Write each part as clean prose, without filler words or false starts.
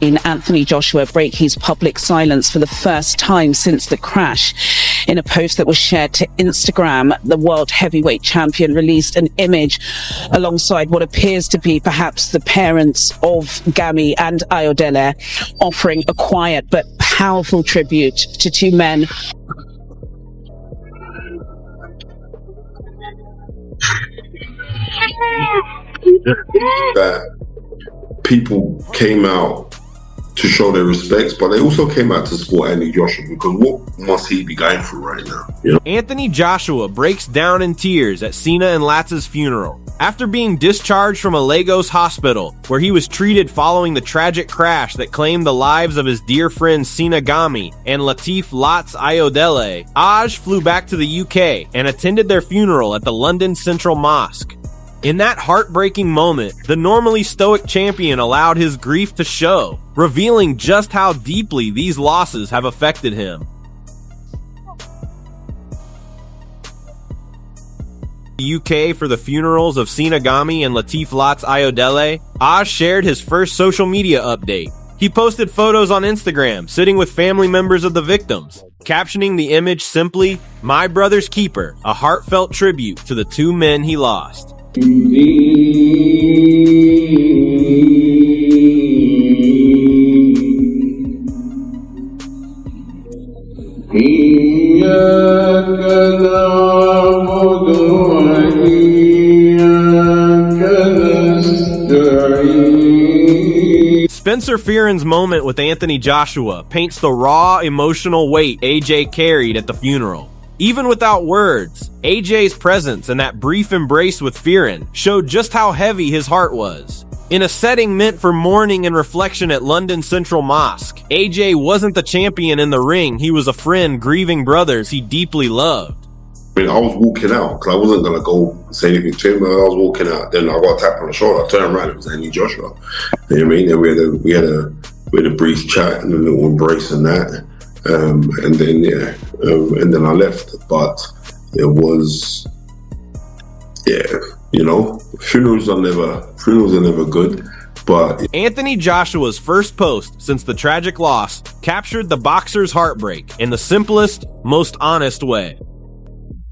Anthony Joshua break his public silence for the first time since the crash. In a post that was shared to Instagram, the world heavyweight champion released an image alongside what appears to be perhaps the parents of Gami and Ayodele, offering a quiet but powerful tribute to two men. That people came out to show their respects, but they also came out to support Anthony Joshua, because what must he be going through right now? You know? Anthony Joshua breaks down in tears at Sina and Latz's funeral after being discharged from a Lagos hospital where he was treated following the tragic crash that claimed the lives of his dear friends Sina Gami and Lateef Latz Ayodele. Aj flew back to the UK and attended their funeral at the London Central Mosque. In that heartbreaking moment, the normally stoic champion allowed his grief to show, revealing just how deeply these losses have affected him. The UK for the funerals of Sina Gami and Lateef Latz Ayodele, Aj shared his first social media update. He posted photos on Instagram sitting with family members of the victims, captioning the image simply, "My brother's keeper," a heartfelt tribute to the two men he lost. Spencer Fearon's moment with Anthony Joshua paints the raw, emotional weight AJ carried at the funeral. Even without words, AJ's presence and that brief embrace with Fearon showed just how heavy his heart was. In a setting meant for mourning and reflection at London Central Mosque, AJ wasn't the champion in the ring, he was a friend grieving brothers he deeply loved. I mean, I was walking out because I wasn't going to go say anything to him, but I was walking out. Then I got tapped on the shoulder. I turned around, it was Anthony Joshua. You know what I mean? Then we had a brief chat and a little embrace and that. And then I left. But it was, funerals are never good. But Anthony Joshua's first post since the tragic loss captured the boxer's heartbreak in the simplest, most honest way.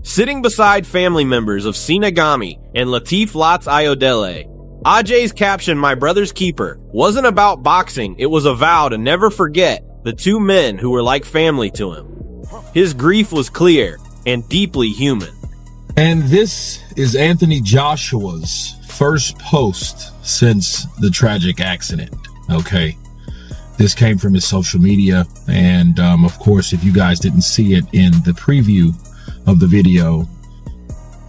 Sitting beside family members of Sina Gami and Lateef Latz Ayodele, Ajay's caption, "My brother's keeper," wasn't about boxing, it was a vow to never forget the two men who were like family to him. His grief was clear and deeply human. And this is Anthony Joshua's first post since the tragic accident, okay? This came from his social media, and of course, if you guys didn't see it in the preview of the video,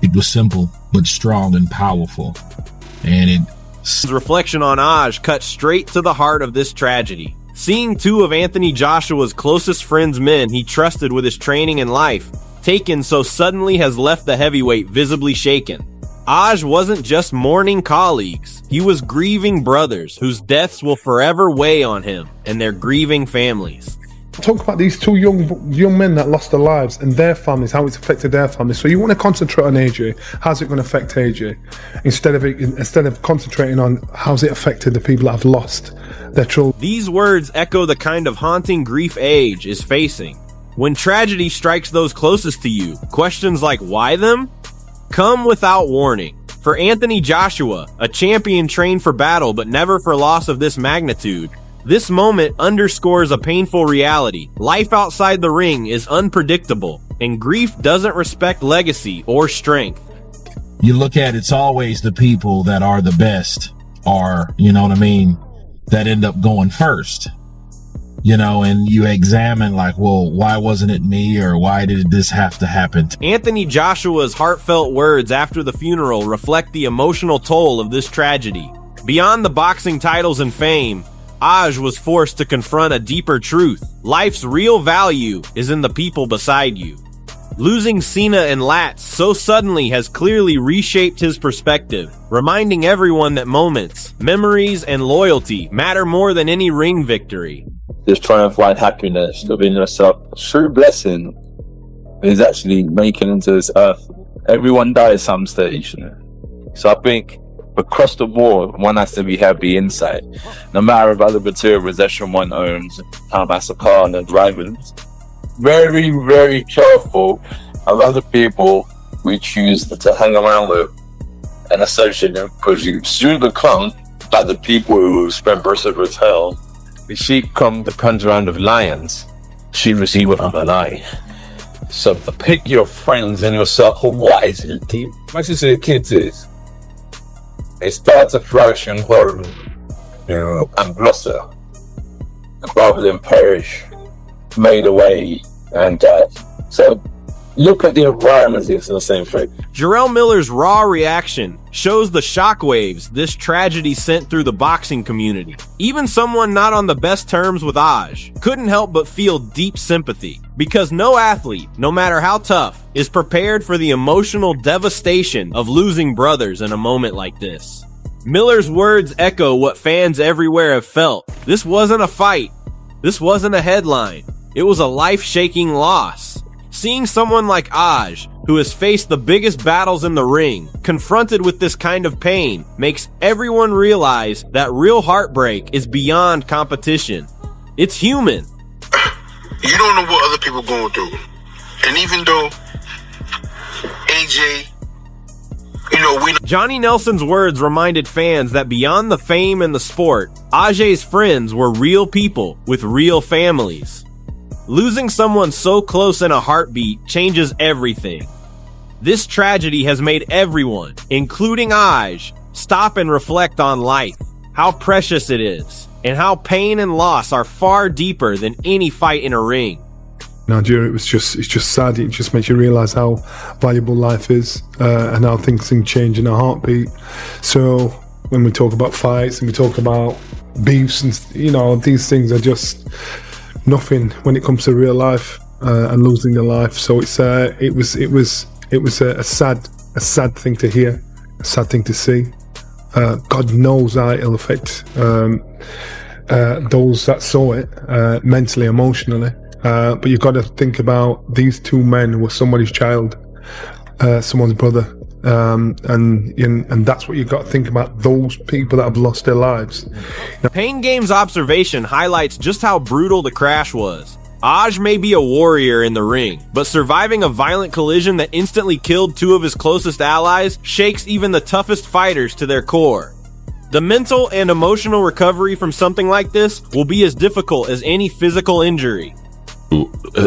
it was simple but strong and powerful. And his reflection on Aj cut straight to the heart of this tragedy. Seeing two of Anthony Joshua's closest friends, men he trusted with his training and life, taken so suddenly has left the heavyweight visibly shaken. Aj wasn't just mourning colleagues, he was grieving brothers whose deaths will forever weigh on him and their grieving families. Talk about these two young men that lost their lives and their families, how it's affected their families. So you want to concentrate on AJ, how's it going to affect AJ, instead of concentrating on how's it affected the people that have lost their children. These words echo the kind of haunting grief Aj is facing. When tragedy strikes those closest to you, questions like why them come without warning. For Anthony Joshua, a champion trained for battle but never for loss of this magnitude, this moment underscores a painful reality. Life outside the ring is unpredictable, and grief doesn't respect legacy or strength. You look at it's always the people that are the best, or, you know what I mean, that end up going first. You know, and you examine like, well, why wasn't it me, or why did this have to happen? Anthony Joshua's heartfelt words after the funeral reflect the emotional toll of this tragedy. Beyond the boxing titles and fame, Aj was forced to confront a deeper truth. Life's real value is in the people beside you. Losing Sina and Latz so suddenly has clearly reshaped his perspective, reminding everyone that moments, memories, and loyalty matter more than any ring victory. This triumph like happiness, building us up, true blessing is actually making into this earth. Everyone dies at some stage. So I think across the board, one has to be happy inside. No matter about the material possession one owns, how that's a car and the driving. Very, very careful of other people we choose to hang around with and associate them, because you soon become like the people who spend births with hell. The sheep come to conjure around of lions. She receive without an eye. So pick your friends and yourself wisely, team. My sister, the kids is, they start to flourish and grow, and blossom, rather than perish, made away, and die. So look at the environment, it's the same thing. Jarrell Miller's raw reaction shows the shockwaves this tragedy sent through the boxing community. Even someone not on the best terms with Aj couldn't help but feel deep sympathy, because no athlete, no matter how tough, is prepared for the emotional devastation of losing brothers in a moment like this. Miller's words echo what fans everywhere have felt. This wasn't a fight. This wasn't a headline. It was a life-shaking loss. Seeing someone like Aj, who has faced the biggest battles in the ring, confronted with this kind of pain, makes everyone realize that real heartbreak is beyond competition. It's human. You don't know what other people are going through. And even though AJ, Johnny Nelson's words reminded fans that beyond the fame and the sport, Ajay's friends were real people with real families. Losing someone so close in a heartbeat changes everything. This tragedy has made everyone, including Aj, stop and reflect on life, how precious it is, and how pain and loss are far deeper than any fight in a ring. Nigeria, it's just sad. It just makes you realise how valuable life is, and how things can change in a heartbeat. So when we talk about fights and we talk about beefs and these things are just nothing when it comes to real life and losing your life. So it was a sad thing to hear, a sad thing to see. God knows how it'll affect those that saw it mentally, emotionally. But you've got to think about these two men who were somebody's child, someone's brother, and that's what you've got to think about, those people that have lost their lives. Pain Game's observation highlights just how brutal the crash was. Aj may be a warrior in the ring, but surviving a violent collision that instantly killed two of his closest allies shakes even the toughest fighters to their core. The mental and emotional recovery from something like this will be as difficult as any physical injury.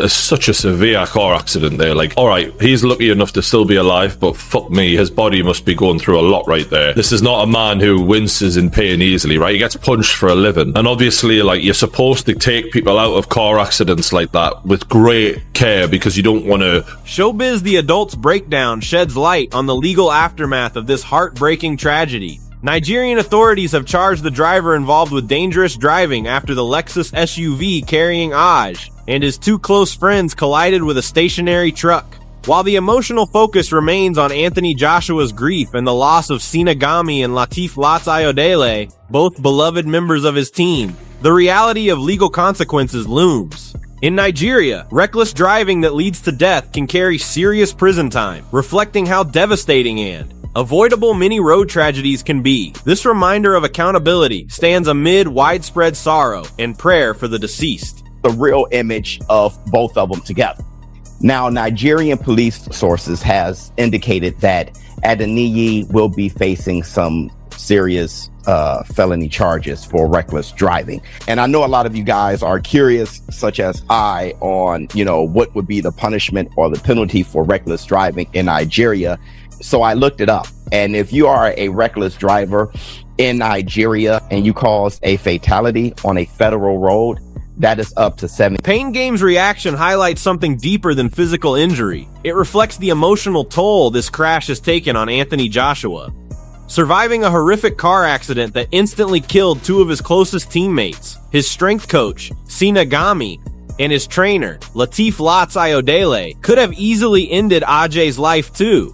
Such a severe car accident there. Like, alright, he's lucky enough to still be alive, but fuck me, his body must be going through a lot right there. This is not a man who winces in pain easily, right? He gets punched for a living. And obviously, like, you're supposed to take people out of car accidents like that with great care because you don't want to... Showbiz The Adult's breakdown sheds light on the legal aftermath of this heartbreaking tragedy. Nigerian authorities have charged the driver involved with dangerous driving after the Lexus SUV carrying Aj and his two close friends collided with a stationary truck. While the emotional focus remains on Anthony Joshua's grief and the loss of Sina and Latif Lats Ayodele, both beloved members of his team, the reality of legal consequences looms. In Nigeria, reckless driving that leads to death can carry serious prison time, reflecting how devastating and avoidable many road tragedies can be. This reminder of accountability stands amid widespread sorrow and prayer for the deceased. The real image of both of them together. Now, Nigerian police sources has indicated that Adeniyi will be facing some serious felony charges for reckless driving. And I know a lot of you guys are curious, such as I, on, what would be the punishment or the penalty for reckless driving in Nigeria. So I looked it up. And if you are a reckless driver in Nigeria and you cause a fatality on a federal road, that is up to 7. Pain Game's reaction highlights something deeper than physical injury. It reflects the emotional toll this crash has taken on Anthony Joshua. Surviving a horrific car accident that instantly killed two of his closest teammates, his strength coach, Sina, and his trainer, Latif Lats Ayodele, could have easily ended Ajay's life too.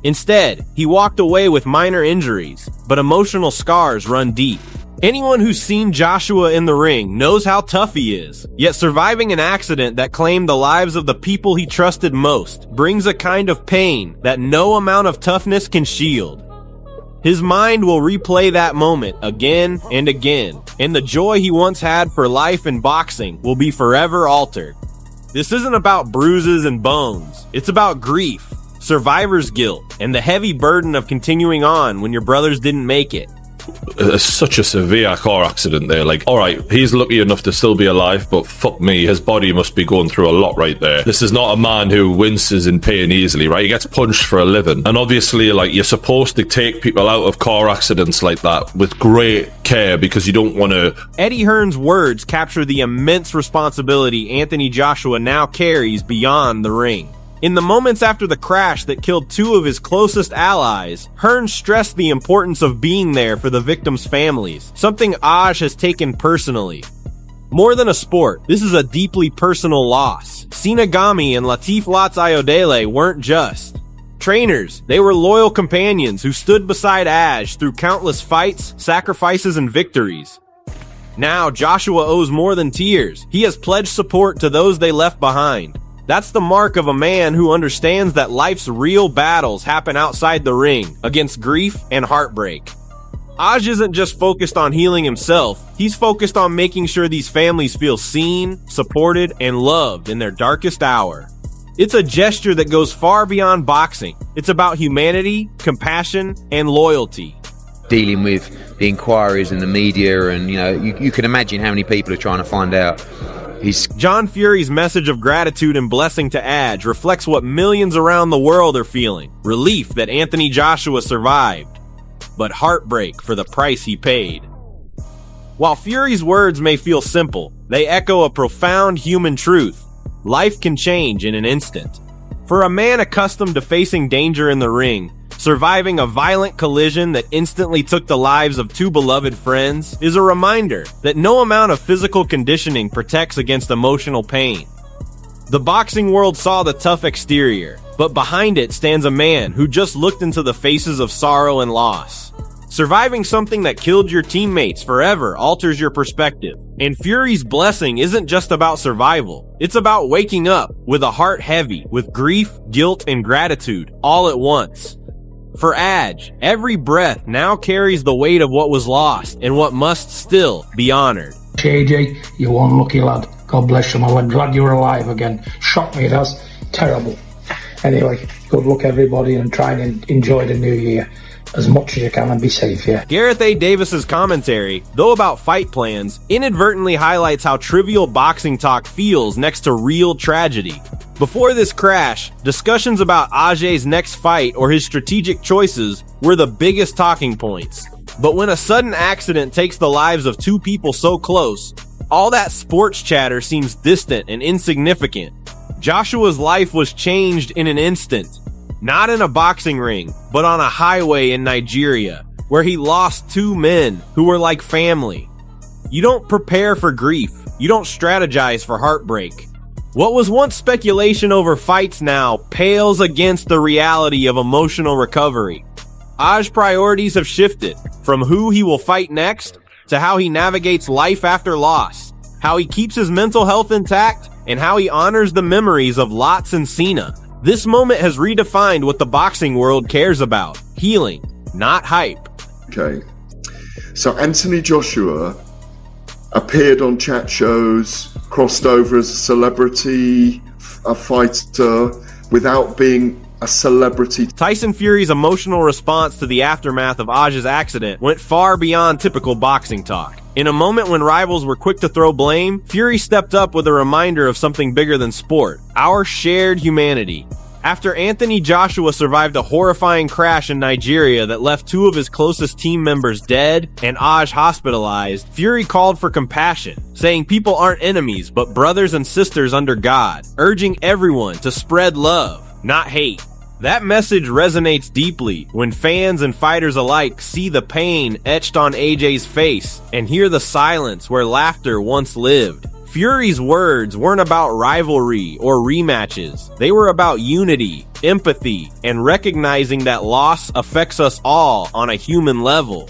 Instead, he walked away with minor injuries, but emotional scars run deep. Anyone who's seen Joshua in the ring knows how tough he is, yet surviving an accident that claimed the lives of the people he trusted most brings a kind of pain that no amount of toughness can shield. His mind will replay that moment again and again, and the joy he once had for life and boxing will be forever altered. This isn't about bruises and bones. It's about grief, survivor's guilt, and the heavy burden of continuing on when your brothers didn't make it. Such a severe car accident there. Like, alright, he's lucky enough to still be alive, but fuck me, his body must be going through a lot right there. This is not a man who winces in pain easily, right? He gets punched for a living. And obviously, like, you're supposed to take people out of car accidents like that with great care because you don't want to... Eddie Hearn's words capture the immense responsibility Anthony Joshua now carries beyond the ring. In the moments after the crash that killed two of his closest allies, Hearn stressed the importance of being there for the victims' families, something Aj has taken personally. More than a sport, this is a deeply personal loss. Sina Gami and Latif Latz Ayodele weren't just trainers, they were loyal companions who stood beside Aj through countless fights, sacrifices, and victories. Now, Joshua owes more than tears. He has pledged support to those they left behind. That's the mark of a man who understands that life's real battles happen outside the ring, against grief and heartbreak. Aj isn't just focused on healing himself, he's focused on making sure these families feel seen, supported, and loved in their darkest hour. It's a gesture that goes far beyond boxing. It's about humanity, compassion, and loyalty. Dealing with the inquiries and the media, and you can imagine how many people are trying to find out. John Fury's message of gratitude and blessing to Aj reflects what millions around the world are feeling. Relief that Anthony Joshua survived, but heartbreak for the price he paid. While Fury's words may feel simple, they echo a profound human truth. Life can change in an instant. For a man accustomed to facing danger in the ring, surviving a violent collision that instantly took the lives of two beloved friends is a reminder that no amount of physical conditioning protects against emotional pain. The boxing world saw the tough exterior, but behind it stands a man who just looked into the faces of sorrow and loss. Surviving something that killed your teammates forever alters your perspective. And Fury's blessing isn't just about survival. It's about waking up with a heart heavy with grief, guilt, and gratitude all at once. For Aj, every breath now carries the weight of what was lost and what must still be honored. AJ, you're one lucky lad. God bless you, I'm glad you're alive again. Shocked me, that's terrible. Anyway, good luck everybody and try and enjoy the new year as much as you can and be safe, yeah. Gareth A. Davis's commentary, though about fight plans, inadvertently highlights how trivial boxing talk feels next to real tragedy. Before this crash, discussions about Ajay's next fight or his strategic choices were the biggest talking points. But when a sudden accident takes the lives of two people so close, all that sports chatter seems distant and insignificant. Joshua's life was changed in an instant. Not in a boxing ring, but on a highway in Nigeria, where he lost two men who were like family. You don't prepare for grief. You don't strategize for heartbreak. What was once speculation over fights now pales against the reality of emotional recovery. Aj's priorities have shifted from who he will fight next to how he navigates life after loss, how he keeps his mental health intact, and how he honors the memories of Latz and Sina. This moment has redefined what the boxing world cares about. Healing, not hype. Okay. So Anthony Joshua appeared on chat shows, crossed over as a celebrity, a fighter, without being a celebrity. Tyson Fury's emotional response to the aftermath of Aj's accident went far beyond typical boxing talk. In a moment when rivals were quick to throw blame, Fury stepped up with a reminder of something bigger than sport, our shared humanity. After Anthony Joshua survived a horrifying crash in Nigeria that left two of his closest team members dead and Aj hospitalized, Fury called for compassion, saying people aren't enemies but brothers and sisters under God, urging everyone to spread love, not hate. That message resonates deeply when fans and fighters alike see the pain etched on AJ's face and hear the silence where laughter once lived. Fury's words weren't about rivalry or rematches. They were about unity, empathy, and recognizing that loss affects us all on a human level.